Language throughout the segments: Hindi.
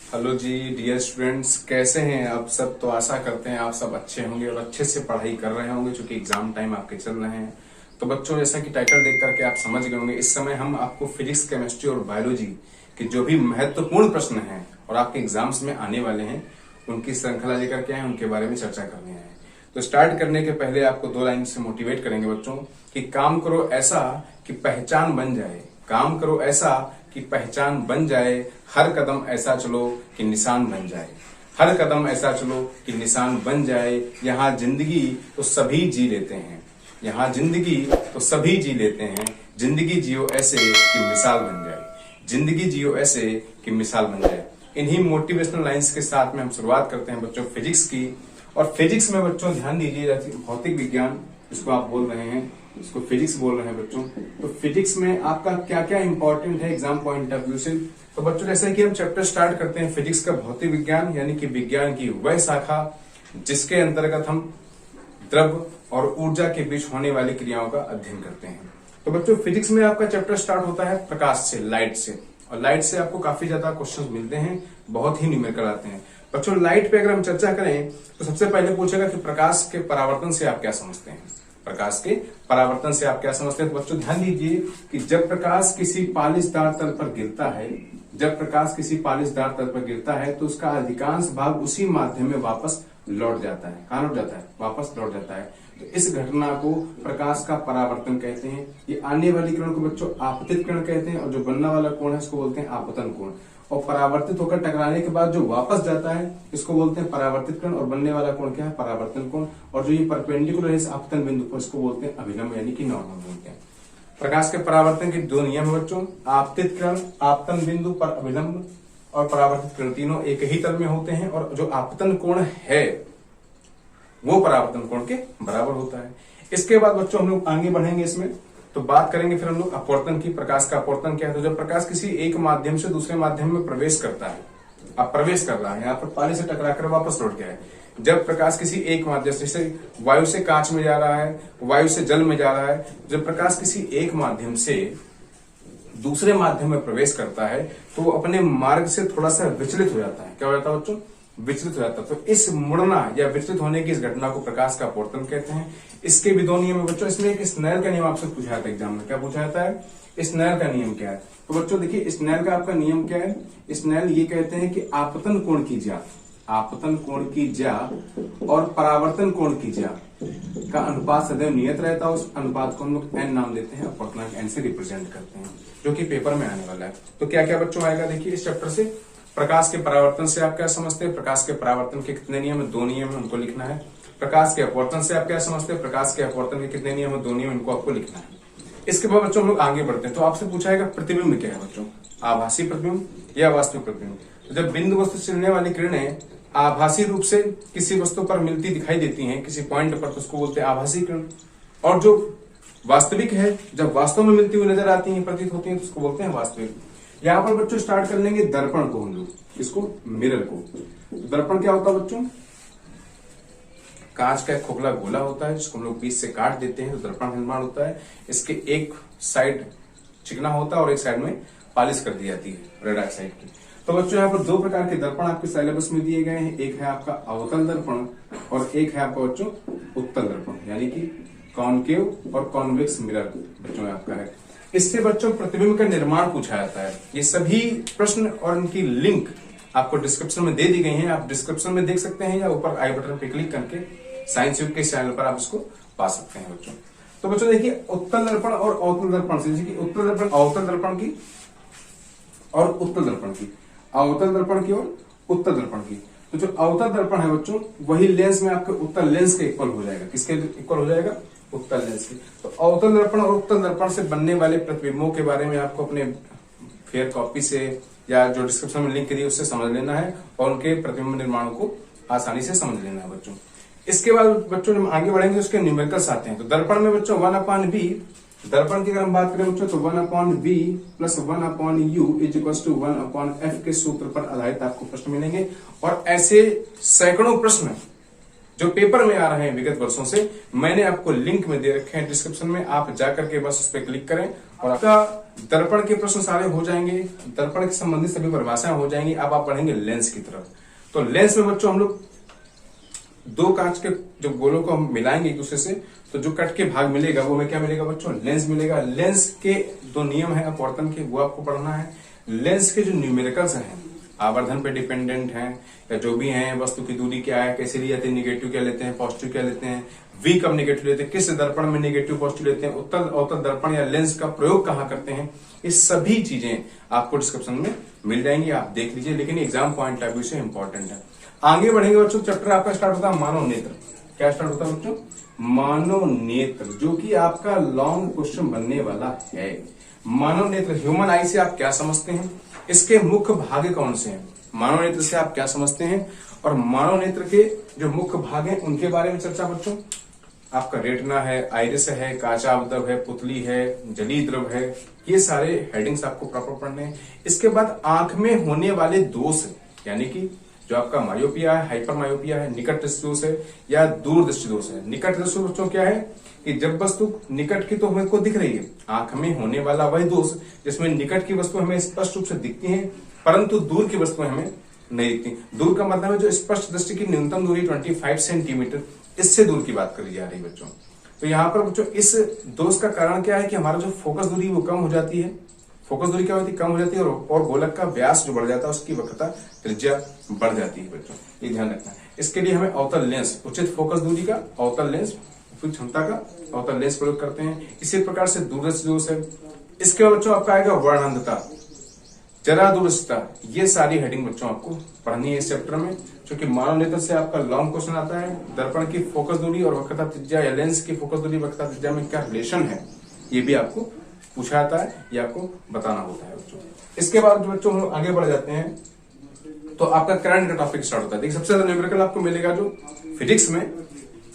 हेलो जी डियर स्टूडेंट्स, कैसे हैं आप सब। तो आशा करते हैं आप सब अच्छे होंगे और अच्छे से पढ़ाई कर रहे होंगे, क्योंकि एग्जाम टाइम आपके चल रहे हैं। तो बच्चों, जैसा कि टाइटल देख करके आप समझ गए होंगे, इस समय हम आपको फिजिक्स, केमिस्ट्री और बायोलॉजी के जो भी महत्वपूर्ण प्रश्न हैं और आपके एग्जाम्स में आने वाले हैं, उनकी श्रृंखला लेकर के आए, उनके बारे में चर्चा करने आए। तो स्टार्ट करने के पहले आपको 2 लाइन से मोटिवेट करेंगे बच्चों कि काम करो ऐसा कि पहचान बन जाए, काम करो ऐसा कि पहचान बन जाए, हर कदम ऐसा चलो कि निशान बन जाए, हर कदम ऐसा चलो कि निशान बन जाए। यहाँ जिंदगी तो सभी जी लेते हैं, यहाँ जिंदगी तो सभी जी लेते हैं, जिंदगी जियो ऐसे कि मिसाल बन जाए, जिंदगी जियो ऐसे कि मिसाल बन जाए। इन्हीं मोटिवेशनल लाइंस के साथ में हम शुरुआत करते हैं बच्चों फिजिक्स की। और फिजिक्स में बच्चों ध्यान दीजिए, भौतिक विज्ञान इसको आप बोल रहे हैं, इसको फिजिक्स बोल रहे हैं बच्चों। तो फिजिक्स में आपका क्या क्या इंपॉर्टेंट है एग्जाम पॉइंट ऑफ व्यू से। तो बच्चों, जैसे कि हम चैप्टर स्टार्ट करते हैं फिजिक्स का, भौतिक विज्ञान यानी कि विज्ञान की वह शाखा जिसके अंतर्गत हम द्रव्य और ऊर्जा के बीच होने वाली क्रियाओं का अध्ययन करते हैं। तो बच्चों, फिजिक्स में आपका चैप्टर स्टार्ट होता है प्रकाश से, लाइट से। और लाइट से आपको काफी ज्यादा क्वेश्चंस मिलते हैं, बहुत ही न्यूमेरिकल आते हैं बच्चों। लाइट पे अगर हम चर्चा करें तो सबसे पहले पूछेगा कि प्रकाश के परावर्तन से आप क्या समझते हैं, प्रकाश के परावर्तन से आप क्या समझते हैं। तो बच्चों ध्यान दीजिए कि जब प्रकाश किसी पालिशदार तल पर गिरता है, जब प्रकाश किसी पालिशदार तल पर गिरता है तो उसका अधिकांश भाग उसी माध्यम में वापस लौट जाता है। कहां लौट जाता है? वापस लौट जाता है। तो इस घटना को प्रकाश का परावर्तन कहते हैं। ये आने वाली किरण को बच्चों आपतित किरण कहते हैं, और जो बनने वाला कोण है इसको बोलते हैं आपतन कोण। और परावर्तित होकर टकराने के बाद जो वापस जाता है इसको बोलते हैं परावर्तित कोण, और बनने वाला कोण क्या है? परावर्तन कोण। और जो ये परपेंडिकुलर है इस आपतन बिंदु पर, इसको बोलते हैं अभिलंब यानी कि नॉर्मल बोलते हैं। प्रकाश के परावर्तन के 2 नियम है बच्चों, आपतित किरण आपतन बिंदु पर अभिलंब, और परावर्तित किरण, तीनों एक ही तल में होते हैं। और जो आपतन कोण है वो परावर्तन कोण के बराबर होता है। इसके बाद बच्चों हम लोग आगे बढ़ेंगे इसमें, तो बात करेंगे फिर हम लोग अपवर्तन की। प्रकाश का अपवर्तन क्या है? तो जब प्रकाश किसी एक माध्यम से दूसरे माध्यम में प्रवेश करता है, अब प्रवेश कर रहा है, यहाँ पर पानी से टकराकर वापस लौट गया है। जब प्रकाश किसी एक माध्यम से, जैसे वायु से कांच में जा रहा है, वायु से जल में जा रहा है, जब प्रकाश किसी एक माध्यम से दूसरे माध्यम में प्रवेश करता है तो वो अपने मार्ग से थोड़ा सा विचलित हो जाता है। क्या हो जाता है बच्चों? विचलित हो जाता है। तो इस मुड़ना या विचलित होने की इस घटना को प्रकाश का अपवर्तन कहते हैं। इसके भी 2 नियम है बच्चों। इसमें एक स्नेल का नियम आपसे पूछा जाता है एग्जाम में। क्या पूछा जाता है? स्नेल का नियम क्या है? तो बच्चों देखिए, स्नेल का आपका नियम क्या है? स्नेल ये कहते हैं कि आपतन कोण की ज्यात, आपतन कोण की ज्यात और परावर्तन कोण की ज्यात का अनुपात सदैव नियत रहता है। उस अनुपात को हम लोग एन नाम देते हैं, अपवर्तनांक एन से रिप्रेजेंट करते हैं, जो कि पेपर में आने वाला है। तो क्या क्या बच्चों आएगा देखिए इस चैप्टर से। प्रकाश के परावर्तन से आप क्या समझते हैं? प्रकाश के परावर्तन के कितने नियम है? 2 नियम है, उनको लिखना है। प्रकाश के अपवर्तन से आप क्या समझते हैं? प्रकाश के अपवर्तन के कितने नियम है? 2 नियम, इनको आपको लिखना है। इसके बाद बच्चों हम लोग आगे बढ़ते हैं। तो आपसे पूछा जाएगा प्रतिबिंब क्या है बच्चों, आभासी प्रतिबिंब या वास्तविक प्रतिबिंब। तो जब बिंदु वस्तु से चलने वाली किरणें आभासी रूप से किसी वस्तु पर मिलती दिखाई देती हैं किसी पॉइंट पर, तो उसको बोलते हैं आभासी किरण। और जो वास्तविक है, जब वास्तव में मिलती हुई नजर आती है, प्रतीत होती है, तो उसको बोलते हैं वास्तविक। यहाँ पर बच्चों स्टार्ट कर लेंगे दर्पण को हम लोग, इसको मिरर को। तो दर्पण क्या होता है बच्चों? कांच का एक खोखला गोला होता है जिसको हम लोग बीच से काट देते हैं तो दर्पण निर्माण होता है। इसके एक साइड चिकना होता है और एक साइड में पॉलिश कर दी जाती है रेड ऑक्साइड की। तो बच्चों यहाँ पर 2 प्रकार के दर्पण आपके सिलेबस में दिए गए हैं। एक है आपका अवतल दर्पण और एक है आपका बच्चों उत्तल दर्पण, यानी कि कॉनकेव और कॉन्वेक्स मिरर बच्चों आपका है। इससे बच्चों प्रतिबिंब का निर्माण पूछा जाता है। ये सभी प्रश्न और इनकी लिंक आपको डिस्क्रिप्शन में दे दी गई हैं, आप डिस्क्रिप्शन में देख सकते हैं या ऊपर आई बटन पे क्लिक करके साइंस युग के चैनल पर आप इसको पा सकते हैं बच्चों। तो बच्चों देखिए, उत्तल दर्पण और अवतल दर्पण से, जैसे कि उत्तल दर्पण अवतल दर्पण की और उत्तल दर्पण की, अवतल दर्पण की और उत्तल दर्पण की। तो जो अवतल दर्पण है बच्चों, वही लेंस में आपके उत्तल लेंस के इक्वल हो जाएगा। किसके इक्वल हो जाएगा? उत्तल लेंस के। तो अवतल दर्पण और उत्तल दर्पण से बनने वाले प्रतिबिंबों के बारे में आपको अपने फेयर कॉपी से या जो डिस्क्रिप्शन में लिंक दी उससे समझ लेना है, और उनके प्रतिबिंब निर्माण को आसानी से समझ लेना है बच्चों। इसके बाद बच्चों जब आगे बढ़ेंगे तो उसके न्यूमेरिकल्स आते हैं। तो दर्पण में बच्चों 1/v, दर्पण की अगर हम बात करें बच्चों तो 1/v plus 1/u is equal to 1/f के सूत्र पर आधारित आपको प्रश्न मिलेंगे। और ऐसे सैकड़ों प्रश्न जो पेपर में आ रहे हैं विगत वर्षों से, मैंने आपको लिंक में दे रखे हैं डिस्क्रिप्शन में, आप जाकर के बस उस पर क्लिक करें और आपका दर्पण के प्रश्न सारे हो जाएंगे, दर्पण के संबंधित सभी परिभाषाएं हो जाएंगी। अब आप बढ़ेंगे लेंस की तरफ। तो लेंस में बच्चों हम लोग दो कांच के जो गोलों को हम मिलाएंगे एक दूसरे से, तो जो कट के भाग मिलेगा वो हमें क्या मिलेगा बच्चों, लेंस मिलेगा। लेंस के दो नियम है अपवर्तन के, वो आपको पढ़ना है। लेंस के जो न्यूमेरिकल्स हैं, आवर्धन पे डिपेंडेंट हैं या जो भी हैं, वस्तु की दूरी क्या है, कैसे ली जाती है, निगेटिव क्या लेते हैं, पॉजिटिव क्या लेते हैं, वी कब निगेटिव लेते हैं, किस दर्पण में निगेटिव पॉजिटिव लेते हैं, उत्तल अवतल दर्पण या लेंस का प्रयोग कहाँ करते हैं, ये सभी चीजें आपको डिस्क्रिप्शन में मिल जाएंगी, आप देख लीजिए। लेकिन एग्जाम पॉइंट ऑफ व्यू से इंपॉर्टेंट है। आगे बढ़ेंगे बच्चों, चैप्टर आपका स्टार्ट होता है मानव नेत्र। क्या स्टार्ट होता है बच्चों, मानव नेत्र, जो कि आपका लॉन्ग क्वेश्चन बनने वाला है। मानव नेत्र, ह्यूमन आई से आप क्या समझते हैं, इसके मुख्य भाग कौन से हैं, मानव नेत्र से आप क्या समझते हैं, और मानव नेत्र के जो मुख्य भाग हैं उनके बारे में चर्चा बच्चों। आपका रेटिना है, आइरिस है, काचावदव है, पुतली है, जली द्रव है, ये सारे हेडिंग्स आपको प्रॉपर पढ़ने हैं। इसके बाद आंख में होने वाले दोष, यानी कि जो आपका मायोपिया है, हाइपर मायोपिया है, निकट दृष्टि दोष है या दूर दृष्टि दोष है। निकट दृष्टि बच्चों क्या है कि जब वस्तु निकट की तो हमें को दिख रही है, आंख में होने वाला वही दोष जिसमें निकट की वस्तु हमें स्पष्ट रूप से दिखती है परंतु दूर की वस्तुएं हमें नहीं दिखती। दूर का मतलब है जो स्पष्ट दृष्टि की न्यूनतम दूरी 25 सेंटीमीटर, इससे दूर की बात करी जा रही है बच्चों। तो यहाँ पर बच्चों इस दोष का कारण क्या है कि हमारा जो फोकस दूरी वो कम हो जाती है। फोकस दूरी क्या होती है, कम हो जाती है, और गोलक का व्यास जो बढ़ जाता है उसकी वक्रता त्रिज्या बढ़ जाती है बच्चों, ये ध्यान रखना है। इसके लिए हमें अवतल लेंस, उचित फोकस दूरी का अवतल लेंस, उपयुक्त क्षमता का अवतल लेंस प्रयोग करते हैं। इसी प्रकार से दूरदर्शी दोष है। इसके बाद बच्चों आपका आएगा वर्णंधता, जरा दूरदर्शिता, ये सारी हेडिंग बच्चों आपको पढ़नी है इस चैप्टर में, क्योंकि मानव नेत्र से आपका लॉन्ग क्वेश्चन आता है। दर्पण की फोकस दूरी और वक्रता त्रिज्या या लेंस की फोकस दूरी वक्रता त्रिज्या में क्या रिलेशन है, ये भी आपको पूछा जाता है, ये आपको बताना होता है बच्चों। इसके बाद जो बच्चों हम आगे बढ़ जाते हैं तो आपका करंट का टॉपिक स्टार्ट होता है। देखिए सबसे ज्यादा न्यूमेरिकल आपको मिलेगा जो फिजिक्स में,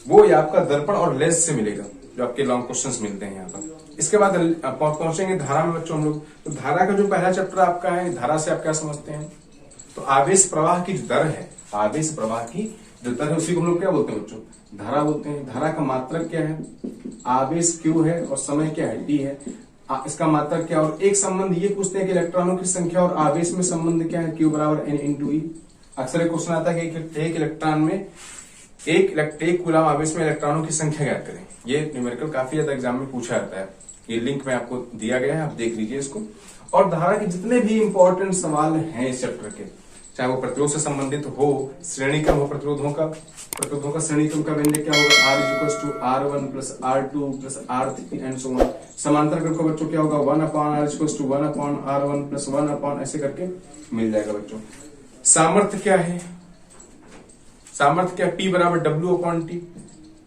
वो या आपका दर्पण और लेंस से मिलेगा, जो आपके लॉन्ग क्वेश्चंस मिलते हैं यहाँ पर। इसके बाद पहुंचेंगे धारा में बच्चों हम लोग। तो धारा का जो पहला चैप्टर आपका है, धारा से आप क्या समझते हैं, तो आवेश प्रवाह की जो दर है, आवेश प्रवाह की जो दर है उसी को हम लोग क्या बोलते हैं बच्चों, धारा बोलते हैं। धारा का मात्रक क्या है, आवेश क्यू है और समय क्या है, डी है। इसका मात्रक क्या, और एक संबंध ये पूछते हैं कि इलेक्ट्रॉनों की संख्या और आवेश में संबंध क्या है, क्यू बराबर एन इंटू ई। अक्सर एक क्वेश्चन आता है कि एक इलेक्ट्रॉन में एक कूलम आवेश में इलेक्ट्रॉनों की संख्या ज्ञात करें। ये न्यूमेरिकल काफी ज्यादा एग्जाम में पूछा जाता है, ये लिंक में आपको दिया गया है, आप देख लीजिए इसको। और धारा के जितने भी इंपॉर्टेंट सवाल हैं इस चैप्टर के, चाहे वो प्रतिरोध से संबंधित हो, श्रेणी क्रम हो प्रतिरोधों का श्रेणी क्रम का व्यंजक क्या होगा, R equals to R1 plus R2 plus R3 and so on. समांतर क्रम का बच्चों क्या होगा, 1/R equals to 1/R1 plus 1/ ऐसे करके मिल जाएगा बच्चों। सामर्थ्य क्या है, सामर्थ्य क्या, P बराबर W/T।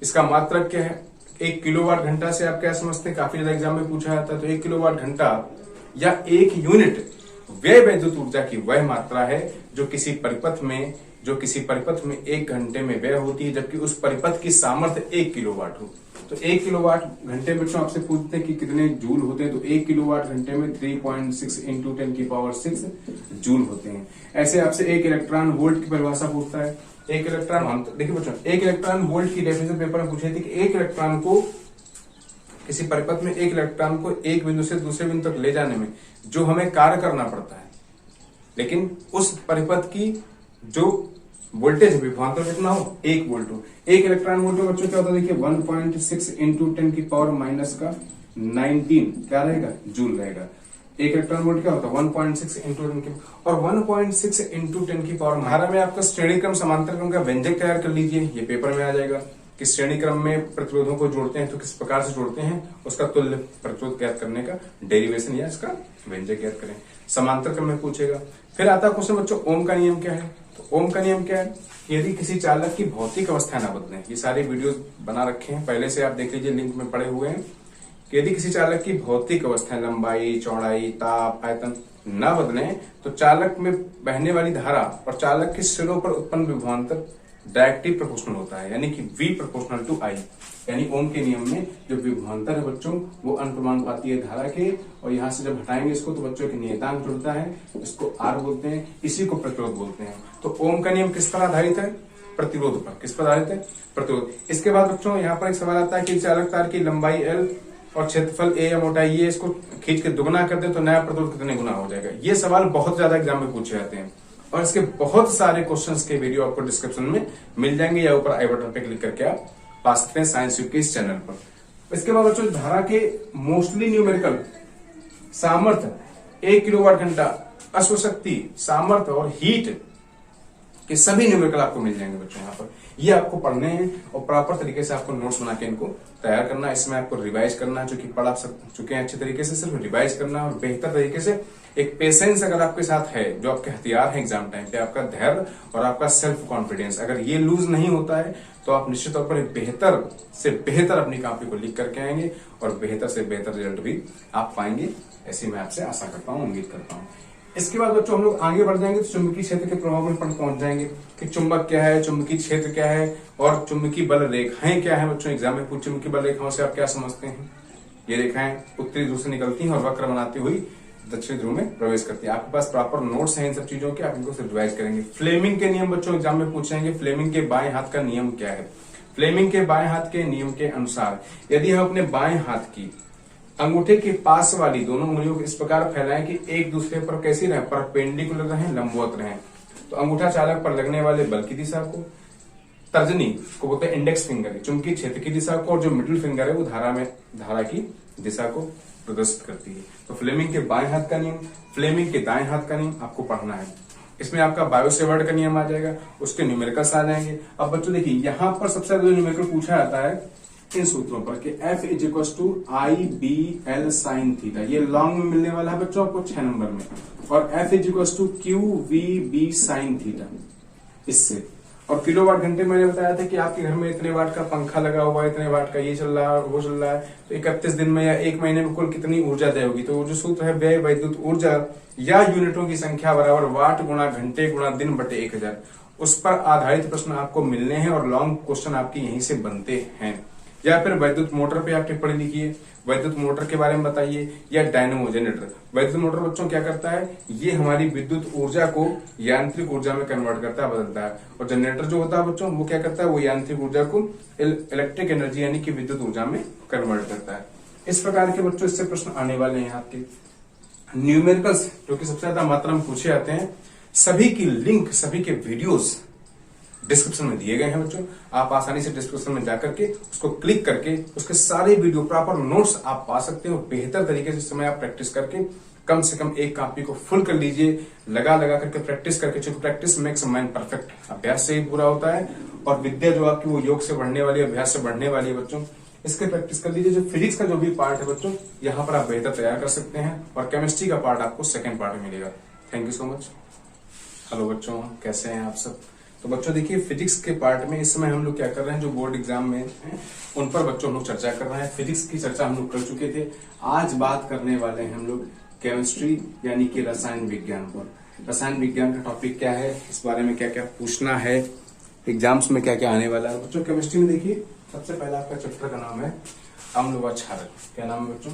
इसका मात्रक क्या है, 1 किलोवाट घंटा से आप क्या समझते हैं, काफी ज्यादा एग्जाम में पूछा जाता है। तो 1 किलोवाट घंटा या 1 यूनिट व्यय वैद्युत ऊर्जा की वह मात्रा है जो किसी परिपथ में 1 घंटे में व्यय होती है, जबकि उस परिपथ की सामर्थ्य 1 किलोवाट हो। तो 1 किलोवाट घंटे में आपसे पूछते हैं कि कितने जूल होते हैं, तो 1 किलोवाट घंटे में 3.6 इंटू 10⁻6 जूल होते हैं। ऐसे आपसे 1 इलेक्ट्रॉन वोल्ट की परिभाषा पूछता है। एक इलेक्ट्रॉन, देखिए बच्चों, 1 इलेक्ट्रॉन वोल्ट की डेफिनेशन पेपर में पूछी थी कि एक इलेक्ट्रॉन को किसी परिपथ में 1 इलेक्ट्रॉन को एक बिंदु से दूसरे बिंदु तक ले जाने में जो हमें कार्य करना पड़ता है, लेकिन उस परिपथ की जो वोल्टेज विभवांतर कितना हो, 1 वोल्ट हो। 1 इलेक्ट्रॉन वोल्ट में बच्चों क्या होता है, देखिए 1.6 इंटू 10⁻⁻19 क्या रहेगा, जूल रहेगा। 1 इलेक्ट्रॉन वोल्ट क्या होता है, 1.6 इंटू 10 और 1.6 इंटू 10⁻। धारा में आपका श्रेणी क्रम समांतर क्रम का व्यंजक तैयार कर लीजिए, ये पेपर में आ जाएगा कि श्रेणी क्रम में प्रतिरोधों को जोड़ते हैं तो किस प्रकार से जोड़ते हैं, उसका तुल्य प्रतिरोध ज्ञात करने का डेरिवेशन या इसका व्यंजक ज्ञात करें। समांतर क्रम में पूछेगा। फिर आता है क्वेश्चन बच्चों, ओम का नियम क्या है। तो ओम का नियम क्या है, यदि किसी चालक की भौतिक अवस्था न बदले, ये सारे वीडियोस बना रखे हैं पहले से, आप देख लीजिए, लिंक में पड़े हुए हैं, कि यदि किसी चालक की भौतिक अवस्था, लंबाई, चौड़ाई, ताप, आयतन न बदले तो चालक में बहने वाली धारा और चालक के सिरों पर उत्पन्न विभवांतर डायरेक्टली प्रोपोर्शनल होता है, यानी कि V प्रोपोर्शनल टू I। यानी ओम के नियम में जो विभवांतर है बच्चों वो अनुपाती है धारा के, और यहाँ से जब हटाएंगे इसको तो बच्चों के नियतांक जुड़ता है, इसको R बोलते हैं, इसी को प्रतिरोध बोलते हैं। तो ओम का नियम किस पर आधारित है, प्रतिरोध पर। किस पर आधारित है, प्रतिरोध। इसके बाद बच्चों यहाँ पर एक सवाल आता है कि चालक तार की लंबाई L और क्षेत्रफल ए या मोटाई ये, इसको खींच के दुगना कर दे तो नया प्रतिरोध कितने गुना हो जाएगा। ये सवाल बहुत ज्यादा एग्जाम में पूछे जाते हैं और इसके बहुत सारे क्वेश्चंस के वीडियो आपको डिस्क्रिप्शन में मिल जाएंगे या ऊपर आई बटन पे क्लिक करके आप पा सकते हैं साइंस यूके इस चैनल पर। इसके बाद बच्चों धारा के मोस्टली न्यूमेरिकल सामर्थ्य 1 किलोवाट घंटा, अश्वशक्ति, सामर्थ्य और हीट के सभी न्यूमेरिकल आपको मिल जाएंगे बच्चों यहाँ पर। ये आपको पढ़ने हैं और प्रॉपर तरीके से आपको नोट्स बना के इनको तैयार करना है। इसमें आपको रिवाइज करना है, जो कि पढ़ आप चुके हैं अच्छे तरीके से, सिर्फ रिवाइज करना है और बेहतर तरीके से। एक पेशेंस अगर आपके साथ है, जो आपके हथियार है एग्जाम टाइम पे, आपका धैर्य और आपका सेल्फ कॉन्फिडेंस, अगर ये लूज नहीं होता है तो आप निश्चित तौर पर बेहतर से बेहतर अपनी कॉपी को लिख करके आएंगे और बेहतर से बेहतर रिजल्ट भी आप पाएंगे, ऐसी मैं आपसे आशा करता हूँ, उम्मीद करता हूँ। इसके बाद बच्चों हम लोग आगे बढ़ जाएंगे तो चुंबकीय क्षेत्र के प्रभाव पर पहुंच जाएंगे कि चुंबक क्या है, चुंबकीय क्षेत्र क्या है और चुंबकीय बल रेखाएं क्या है। बच्चों एग्जाम में पूछे चुंबकीय बल रेखाओं से आप क्या समझते हैं। ये रेखाएं उत्तरी ध्रुव से निकलती हैं और वक्र बनाती हुई दक्षिणी ध्रुव में प्रवेश करती है। आपके पास प्रॉपर नोट्स हैं इन सब चीजों के, आप इनको रिवाइज करेंगे। फ्लेमिंग के नियम बच्चों एग्जाम में पूछेंगे, फ्लेमिंग के बाएं हाथ का नियम क्या है। फ्लेमिंग के बाएं हाथ के नियम के अनुसार यदि हम अपने बाएं हाथ की अंगूठे के पास वाली दोनों उंगलियों को इस प्रकार फैलाएं कि एक दूसरे पर कैसी रहे, परपेंडिकुलर रहे, लंबवत रहे, तो अंगूठा चालक पर लगने वाले बल की दिशा को, तर्जनी को बोलते हैं इंडेक्स फिंगर, चुंबकीय क्षेत्र की दिशा को, और जो मिडिल फिंगर है वो धारा की दिशा को प्रदर्शित करती है। तो फ्लेमिंग के बाएं हाथ का नियम, फ्लेमिंग के दाएं हाथ का नियम आपको पढ़ना है। इसमें आपका बायोसेवर्ट का नियम आ जाएगा, उसके न्यूमेरिकल्स आ जाएंगे। अब बच्चों देखिए यहाँ पर सबसे ज्यादा न्यूमेरिकल पूछा जाता है इन सूत्रों पर कि F is equal to I B L sine theta, ये लॉन्ग में मिलने वाला है बच्चों आपको 6 नंबर में, और F is equal to Q V B sine theta इससे। और किलोवाट घंटे मैंने बताया था कि आपके घर में इतने वाट का पंखा लगा हुआ है, इतने वाट का ये चल रहा है वो चल रहा है, तो 31 दिन में या 1 महीने में कुल कितनी ऊर्जा देय होगी। तो वो जो सूत्र है व्यय वैद्युत ऊर्जा या यूनिटों की संख्या बराबर वाट गुणा घंटे गुणा दिन बटे 1000, उस पर आधारित प्रश्न आपको मिलने हैं और लॉन्ग क्वेश्चन आपके यहीं से बनते हैं। या फिर वैद्युत मोटर पे आप टिप्पणी लिखिए, वैद्युत मोटर के बारे में बताइए, या डायनेमो जनरेटर। वैद्युत मोटर बच्चों क्या करता है, ये हमारी विद्युत ऊर्जा को यांत्रिक ऊर्जा में कन्वर्ट करता है, बदलता है। और जनरेटर जो होता है बच्चों वो क्या करता है, वो यांत्रिक ऊर्जा को इलेक्ट्रिक एनर्जी यानी कि विद्युत ऊर्जा में कन्वर्ट करता है। इस प्रकार के बच्चों इससे प्रश्न आने वाले हैं आपके। न्यूमेरिकल्स जो कि सबसे ज्यादा मात्रा में पूछे जाते हैं, सभी की लिंक, सभी के वीडियोस डिस्क्रिप्शन में दिए गए हैं बच्चों। आप आसानी से डिस्क्रिप्शन में जाकर के उसको क्लिक करके उसके सारे वीडियो प्रॉपर नोट्स आप पा सकते हो। बेहतर तरीके से समय आप प्रैक्टिस करके कम से कम एक कॉपी को फुल कर लीजिए, लगा करके प्रैक्टिस करके, क्योंकि प्रैक्टिस मेक्स मैन परफेक्ट, अभ्यास से ही पूरा होता है। और विद्या जो आपकी वो योग से बढ़ने वाली है, अभ्यास से बढ़ने वाली है बच्चों, इसके प्रैक्टिस कर लीजिए। जो फिजिक्स का जो भी पार्ट है बच्चों, यहाँ पर आप बेहतर तैयार कर सकते हैं, और केमिस्ट्री का पार्ट आपको सेकेंड पार्ट में मिलेगा। Thank you so much. Hello बच्चों, कैसे हैं आप सब। तो बच्चों देखिए फिजिक्स के पार्ट में इस समय हम लोग क्या कर रहे हैं, जो बोर्ड एग्जाम में हैं उन पर बच्चों हम लोग चर्चा कर रहे हैं। फिजिक्स की चर्चा हम लोग कर चुके थे, आज बात करने वाले हैं हम लोग केमिस्ट्री यानी कि रसायन विज्ञान पर। रसायन विज्ञान का टॉपिक क्या है, इस बारे में क्या क्या पूछना है, एग्जाम्स में क्या क्या आने वाला है। बच्चों केमिस्ट्री में देखिए सबसे पहला आपका चैप्टर का नाम है अम्ल व क्षारक। क्या नाम है बच्चों,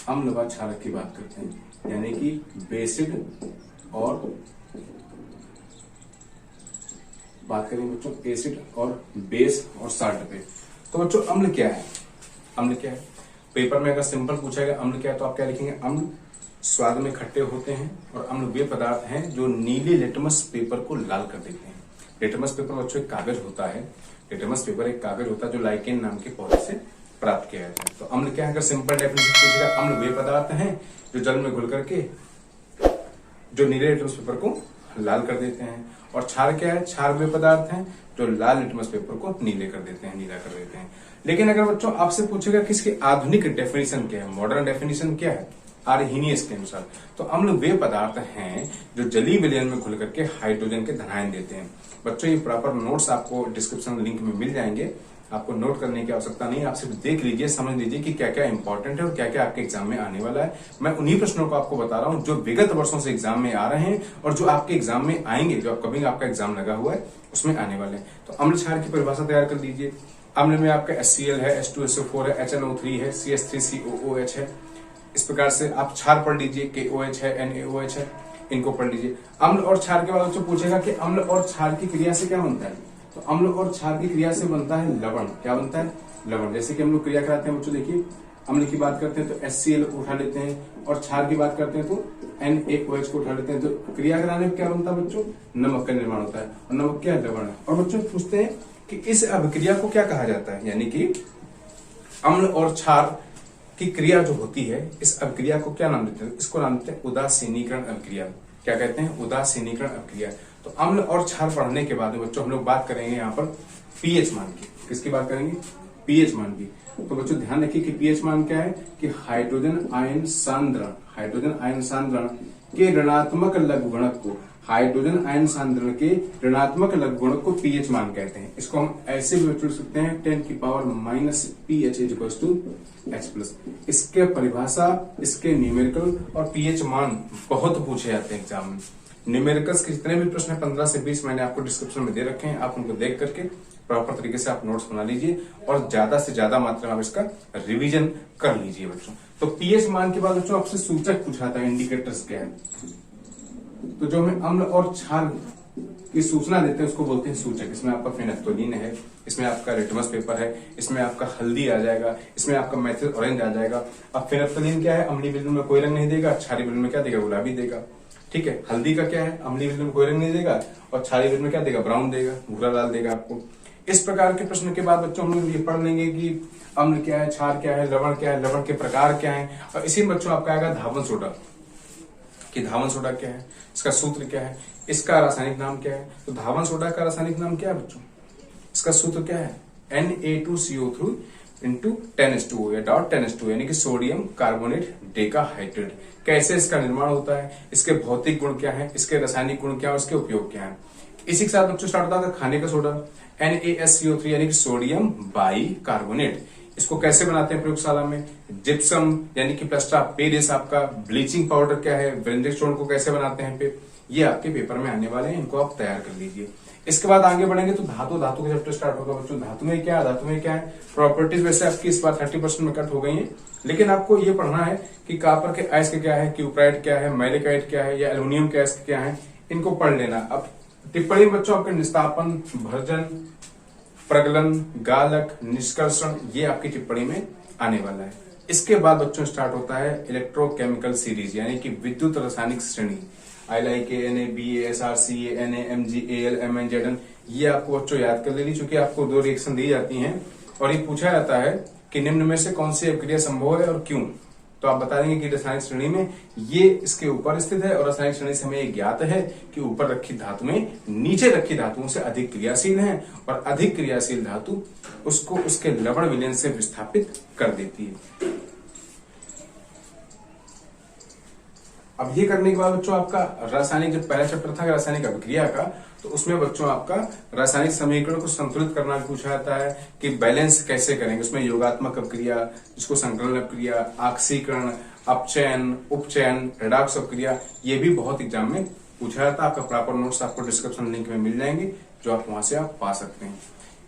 अम्ल व क्षारक की बात करते हैं, यानी कि बेसिड और बात करेंगे बच्चों एसिड और बेस और साल्ट पे। तो बच्चों अम्ल क्या है, अम्ल क्या है, पेपर में अगर सिंपल पूछेगा अम्ल क्या है तो आप क्या लिखेंगे, अम्ल स्वाद में खट्टे होते हैं और अम्ल वे पदार्थ हैं जो नीले लिटमस पेपर को लाल कर देते हैं। लिटमस पेपर बच्चों एक कागज होता है, लिटमस पेपर एक कागज होता है जो लाइकेन नाम के पौधे से प्राप्त किया जाता है। तो अम्ल क्या है, अगर सिंपल डेफिनेशन पूछेगा, अम्ल वे पदार्थ हैं जो जल में घुल करके जो नीले लिटमस पेपर को लाल कर देते हैं। और क्षार क्या है, क्षार वे पदार्थ हैं जो लाल लिटमस पेपर को नीले कर देते हैं, नीला कर देते हैं। लेकिन अगर बच्चों आपसे पूछेगा कि इसकी आधुनिक डेफिनेशन क्या है, मॉडर्न डेफिनेशन क्या है आर्हीनियस के अनुसार, तो अम्ल वे पदार्थ हैं जो जलीय विलयन में घुल करके हाइड्रोजन के धनायन देते हैं। बच्चों ये प्रॉपर नोट्स आपको डिस्क्रिप्शन लिंक में मिल जाएंगे, आपको नोट करने की आवश्यकता नहीं, आप सिर्फ देख लीजिए, समझ लीजिए कि क्या क्या इंपॉर्टेंट है और क्या क्या आपके एग्जाम में आने वाला है। मैं उन्हीं प्रश्नों को आपको बता रहा हूं जो विगत वर्षों से एग्जाम में आ रहे हैं और जो आपके एग्जाम में आएंगे, जो अपकमिंग आपका एग्जाम लगा हुआ है उसमें आने वाले हैं। तो अम्ल क्षार की परिभाषा तैयार कर लीजिए। अम्ल में आपका HCl है, H2SO4 है, HNO3 है, CH3COOH है। इस प्रकार से आप क्षार पढ़ लीजिए, KOH है, NaOH है, इनको पढ़ लीजिए। अम्ल और क्षार के बाद बच्चों पूछेगा कि अम्ल और क्षार की क्रिया से क्या बनता है, तो अम्ल और क्षार की क्रिया से बनता है लवण। क्या बनता है, लवण। जैसे कि हम लोग क्रिया कराते हैं बच्चों, देखिए अम्ल की बात करते हैं तो HCl को उठा लेते हैं, और क्षार की बात करते हैं तो NaOH को उठा लेते हैं। तो क्रिया कराने में क्या बनता है बच्चों, नमक का निर्माण होता है, और नमक क्या लवण है। और बच्चों पूछते हैं कि इस अभिक्रिया को क्या कहा जाता है, यानी कि अम्ल और क्षार की क्रिया जो होती है, इस अभिक्रिया को क्या नाम देते हैं, इसको नाम देते हैं उदासीनीकरण अभिक्रिया। क्या कहते हैं, उदासीनीकरण अभिक्रिया। तो अम्ल और क्षार पढ़ने के बाद बच्चों हम लोग बात करेंगे यहाँ पर पीएच मान की। किसकी बात करेंगे, पीएच मान की। तो बच्चों ध्यान रखिए कि पीएच मान क्या है कि हाइड्रोजन आयन सांद्रण के ऋणात्मक लघुगणक को, हाइड्रोजन आयन सांद्रण के ऋणात्मक लघुगणक को पीएच मान कहते हैं। इसको हम ऐसे भी लिख सकते हैं 10 की power minus pH equals to H+। इसके परिभाषा, इसके न्यूमेरिकल और पीएच मान बहुत पूछे जाते हैं एग्जाम में। न्यूमेरिकल्स के जितने भी प्रश्न 15 से 20 मैंने आपको डिस्क्रिप्शन में दे रखे हैं, आप उनको देख करके प्रॉपर तरीके से आप नोट्स बना लीजिए और ज्यादा से ज्यादा मात्रा में आप इसका रिवीजन कर लीजिए बच्चों। तो पीएच मान के बाद बच्चों आपसे सूचक पूछा था, इंडिकेटर्स क्या है। तो जो हमें अम्ल और क्षार की सूचना देते हैं उसको बोलते हैं सूचक। इसमें आपका फेनैक्टोलीन है, इसमें आपका लिटमस पेपर है, इसमें आपका हल्दी आ जाएगा, इसमें आपका मेथिल ऑरेंज आ जाएगा। अब फेनैक्टोलीन क्या है, अम्लीय बिंदु में कोई रंग नहीं देगा, क्षारीय बिंदु में क्या देगा, गुलाबी देगा। ठीक है, हल्दी का क्या है, अम्लीय बिंदु में कोई रंग नहीं देगा और क्षारीय बिंदु में क्या देगा, ब्राउन देगा, भूरा लाल देगा आपको। इस प्रकार के प्रश्न के बाद बच्चों हम लोग ये पढ़ लेंगे कि अम्ल क्या है, क्षार क्या है, लवण क्या है, लवण के प्रकार क्या है। और इसी में बच्चों आपका आएगा धावन सोडा, कि धावन सोडा क्या है, इसका सूत्र क्या है, इसका रासायनिक नाम क्या है। तो धावन सोडा का रासायनिक नाम क्या है बच्चों, इसका सूत्र क्या है, Na2CO3 इंटू 10H2O या .10H2O, यानी कि सोडियम कार्बोनेट डेकाहाइड्रेट। कैसे इसका निर्माण होता है, इसके भौतिक गुण क्या है, इसके रासायनिक गुण क्या है, उसके उपयोग क्या है। इसी के साथ बच्चों स्टार्ट होता है खाने का सोडा, NaSCO3 यानी कि सोडियम बाई कार्बोनेट। इसको कैसे बनाते हैं प्रयोगशाला में, जिप्सम यानी कि प्लास्टर ऑफ पेरिस आपका, ब्लीचिंग पाउडर क्या है, ब्रेंडिंग स्टोन को कैसे बनाते हैं ये आपके पेपर में आने वाले हैं, इनको आप तैयार कर लीजिए। इसके बाद आगे बढ़ेंगे तो धातु का चैप्टर स्टार्ट होगा बच्चों। धातु में क्या है, प्रॉपर्टीज वैसे आपकी इस बार 30% में कट हो गई है, लेकिन आपको ये पढ़ना है कि कॉपर के अयस्क क्या है, क्यूप्राइट क्या है, मैलिकाइट क्या है, या एल्यूमिनियम के अयस्क क्या है, इनको पढ़ लेना। अब टिप्पणी बच्चों आपके निस्तापन, भर्जन, प्रगलन, गालक, निष्कर्षण, ये आपकी टिप्पणी में आने वाला है। इसके बाद बच्चों स्टार्ट होता है इलेक्ट्रोकेमिकल सीरीज, यानी कि विद्युत रासायनिक श्रेणी, ILIK, Na, Ba, Sr, Ca, Na, Mg, Al, Mn, Zn। ये आपको बच्चों याद कर लेनी, चूंकि आपको 2 रिएक्शन दी जाती हैं और ये पूछा जाता है कि निम्न में से कौन सी अभिक्रिया संभव है और क्यों। तो आप बता देंगे कि रासायनिक श्रेणी में ये इसके ऊपर स्थित है, और रासायनिक श्रेणी से हमें ये ज्ञात है कि ऊपर रखी धातु में नीचे रखी धातुओं से अधिक क्रियाशील है, और अधिक क्रियाशील धातु उसको उसके लवण विलयन से विस्थापित कर देती है। अब ये करने के बाद बच्चों आपका रासायनिक, जब पहला चैप्टर था रासायनिक अभिक्रिया का, तो उसमें बच्चों आपका रासायनिक समीकरण को संतुलित करना पूछा जाता है कि बैलेंस कैसे करेंगे। उसमें योगात्मक अभिक्रिया, जिसको संकलन अभिक्रिया, आक्सीकरण, अपचयन, उपचयन, रेडॉक्स अभिक्रिया, ये भी बहुत एग्जाम में पूछा जाता है। आपका प्रॉपर नोट्स आपको डिस्क्रिप्शन लिंक में मिल जाएंगे, जो आप वहां से आप पा सकते हैं।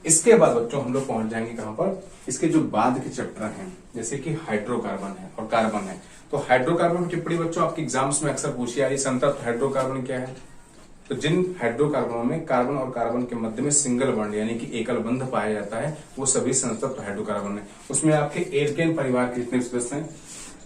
इसके बाद बच्चों हम लोग पहुंच जाएंगे कहां पर, इसके जो बाद के चैप्टर हैं, जैसे कि हाइड्रोकार्बन है और कार्बन है। तो हाइड्रोकार्बन की टिप्पणी बच्चों आपके एग्जाम्स में अक्सर पूछी आ रही है, संतृप्त हाइड्रोकार्बन क्या है। तो जिन हाइड्रोकार्बनों में कार्बन और कार्बन के मध्य में सिंगल बॉन्ड यानी कि एकल बंध पाया जाता है, वो सभी संतृप्त हाइड्रोकार्बन है। उसमें आपके एल्केन परिवार के जितने सदस्य हैं,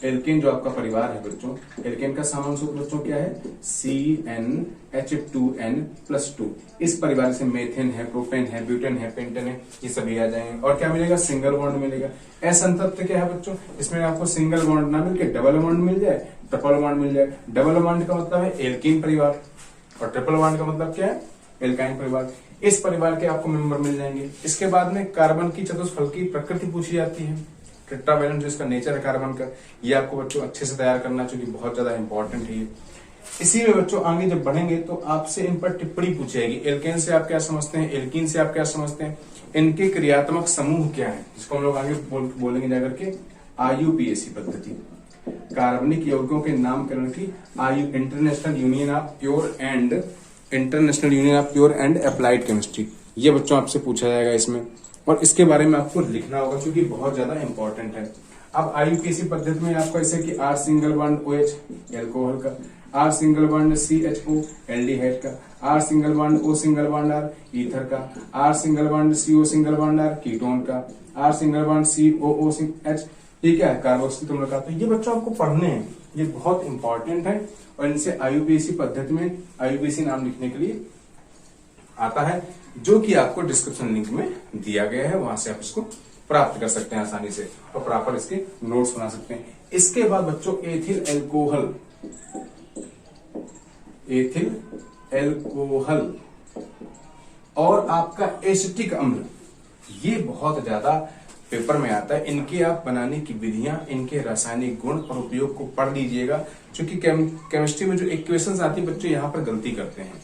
एल्केन जो आपका परिवार है बच्चों, एल्केन का सामान्य सूत्र बच्चों क्या है, CnH2n+2। इस परिवार से मेथेन है, प्रोपेन है, ब्यूटेन है, पेंटेन है, ये सभी आ जाएंगे। और क्या मिलेगा, सिंगल बॉन्ड मिलेगा। असंतृप्त क्या है बच्चों, इसमें आपको सिंगल बॉन्ड ना मिलकर डबल बॉन्ड मिल जाए, ट्रिपल बॉन्ड मिल जाए। डबल बॉन्ड का मतलब है एल्कीन परिवार, और ट्रिपल बॉन्ड का मतलब क्या है, एल्काइन परिवार। इस परिवार के आपको मेंबर मिल जाएंगे। इसके बाद में कार्बन की चतुष्फल की प्रकृति पूछी जाती है, टेट्रावैलेंट जो इसका नेचर है कार्बन का, ये आपको बच्चों अच्छे से तैयार करना चाहिए, बहुत ज्यादा इंपॉर्टेंट है ये। इसी में बच्चों आगे जब बढ़ेंगे तो आपसे इन पर टिप्पणी पूछी जाएगी। एल्केन से आप क्या समझते हैं, एल्कीन से आप क्या समझते हैं, इनके क्रियात्मक समूह क्या है, जिसको हम लोग आगे बोलेंगे जाकर के IUPAC पद्धति, कार्बनिक यौगिकों के नामकरण की international union of pure and applied chemistry. ये बच्चों आपसे पूछा जाएगा इसमें, और इसके बारे में आपको लिखना होगा क्योंकि बहुत ज्यादा इंपॉर्टेंट है। अब IUPAC पद्धति में आपको ऐसे कि R single bond OH alcohol का, R single bond CHO aldehyde का, R single bond O single bond R ether का, R single bond CO single bond R ketone का, R सिंगल बॉन्ड COOH ये क्या है, कार्बोक्सिल तुम्लका। तो ये बच्चों आपको पढ़ने हैं, ये बहुत इंपॉर्टेंट है और इनसे आईयूपीएसी पद्धति में आईयूपीएसी नाम लिखने के लिए आता है, जो कि आपको डिस्क्रिप्शन लिंक में दिया गया है, वहां से आप इसको प्राप्त कर सकते हैं आसानी से और प्रॉपर इसके नोट्स बना सकते हैं। इसके बाद बच्चों एथिल एल्कोहल, एथिल एल्कोहल और आपका एसिटिक अम्ल, ये बहुत ज्यादा पेपर में आता है। इनके आप बनाने की विधियां, इनके रासायनिक गुण और उपयोग को पढ़ लीजिएगा, क्योंकि केमिस्ट्री में जो इक्वेशंस आती है बच्चों यहाँ पर गलती करते हैं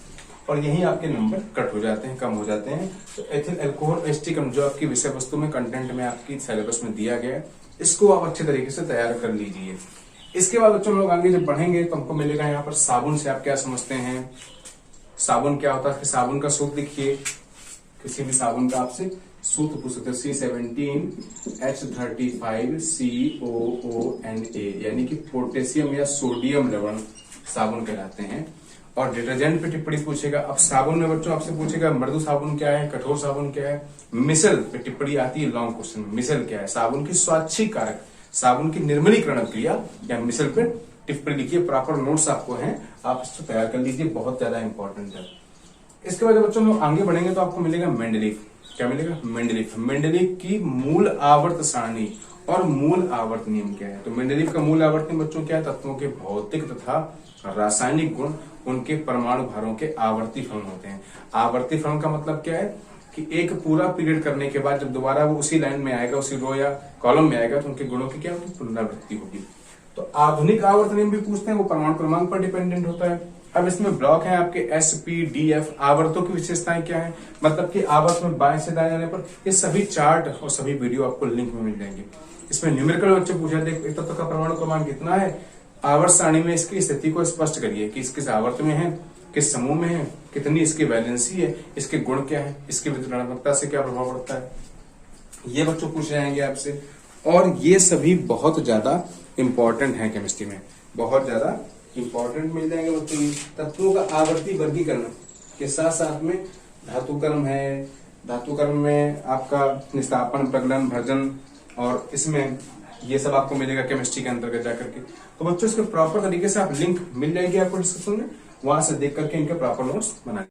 और यही आपके नंबर कट हो जाते हैं, कम हो जाते हैं। तो एथिल एल्कोहल एसिटिक अम्ल जो आपकी विषय वस्तु में कंटेंट में आपकी सिलेबस में दिया गया है, इसको आप अच्छे तरीके से तैयार कर लीजिए। इसके बाद बच्चों लोग आगे जब बढ़ेंगे तो हमको मिलेगा यहाँ पर साबुन से आप क्या समझते हैं, साबुन क्या होता है, कि साबुन का सूत्र लिखिए, किसी भी साबुन का आपसे सूत्र पूछ सकते हैं, C17H35COONA, यानी कि पोटेशियम या सोडियम लवण साबुन कहलाते हैं। और डिटर्जेंट पे टिप्पणी पूछेगा। अब साबुन में बच्चों आपसे पूछेगा मृदु साबुन क्या है, कठोर साबुन क्या है। मिसल पे टिप्पणी आती है, लॉन्ग क्वेश्चन, मिसल क्या है, साबुन की स्वाच्छिक कारक, साबुन की निर्मलीकरण क्रिया या मिसल पे टिप्पणी लिखिए। प्रॉपर नोट्स आपको हैं, आप इसको तैयार कर लीजिए, बहुत ज्यादा इंपॉर्टेंट है। इसके बाद बच्चों लोग आगे बढ़ेंगे तो आपको मिलेगा मेंडलीफ। क्या मिलेगा, मेंडलीफ। मेंडलीफ की मूल आवर्त सारणी और मूल आवर्त नियम क्या है। तो मेंडलीफ का मूल आवर्त नियम बच्चों क्या है, तत्वों के भौतिक तथा रासायनिक गुण उनके परमाणु भारों के आवर्ती फलन होते हैं। आवर्ती फलन का मतलब क्या है कि एक पूरा पीरियड करने के बाद जब दोबारा वो उसी लाइन में आएगा, उसी रो या कॉलम में आएगा, तो उनके गुणों की क्या होगी, पुनरावृत्ति होगी। तो आधुनिक आवर्त नियम भी पूछते हैं, वो परमाणु क्रमांक पर डिपेंडेंट होता है। अब इसमें ब्लॉक है आपके SP, DF। आवर्तों की विशेषताएं क्या है, मतलब कि आवर्त में बाएं से दाएं जाने पर ये सभी चार्ट और सभी वीडियो आपको लिंक में मिल जाएंगे। इसमें न्यूमेरिकल बच्चे पूछा थे, एक तत्व का परमाणु क्रमांक कितना है, आवर्त सारणी में इसकी स्थिति को स्पष्ट करिए कि किस आवर्त में है, किस समूह में है, कितनी इसकी वैलेंसी है, इसके गुण क्या है, इसकी वितरणात्मकता से क्या प्रभाव पड़ता है, ये बच्चों पूछ जाएंगे आपसे। और ये सभी बहुत ज्यादा इंपॉर्टेंट है केमिस्ट्री में, बहुत ज्यादा इंपॉर्टेंट मिल जाएंगे बच्चों की। तत्वों का आवर्ती वर्गीकरण के साथ साथ में धातुकर्म है, धातुकर्म में आपका निस्तापन, प्रगलन, भर्जन, और इसमें ये सब आपको मिलेगा केमिस्ट्री के अंतर्गत जाकर के। तो बच्चों इसके प्रॉपर तरीके से आप लिंक मिल जाएगी आपको डिस्क्रिप्शन में, वहां से देख करके इनके प्रॉपर नोट्स बनाए।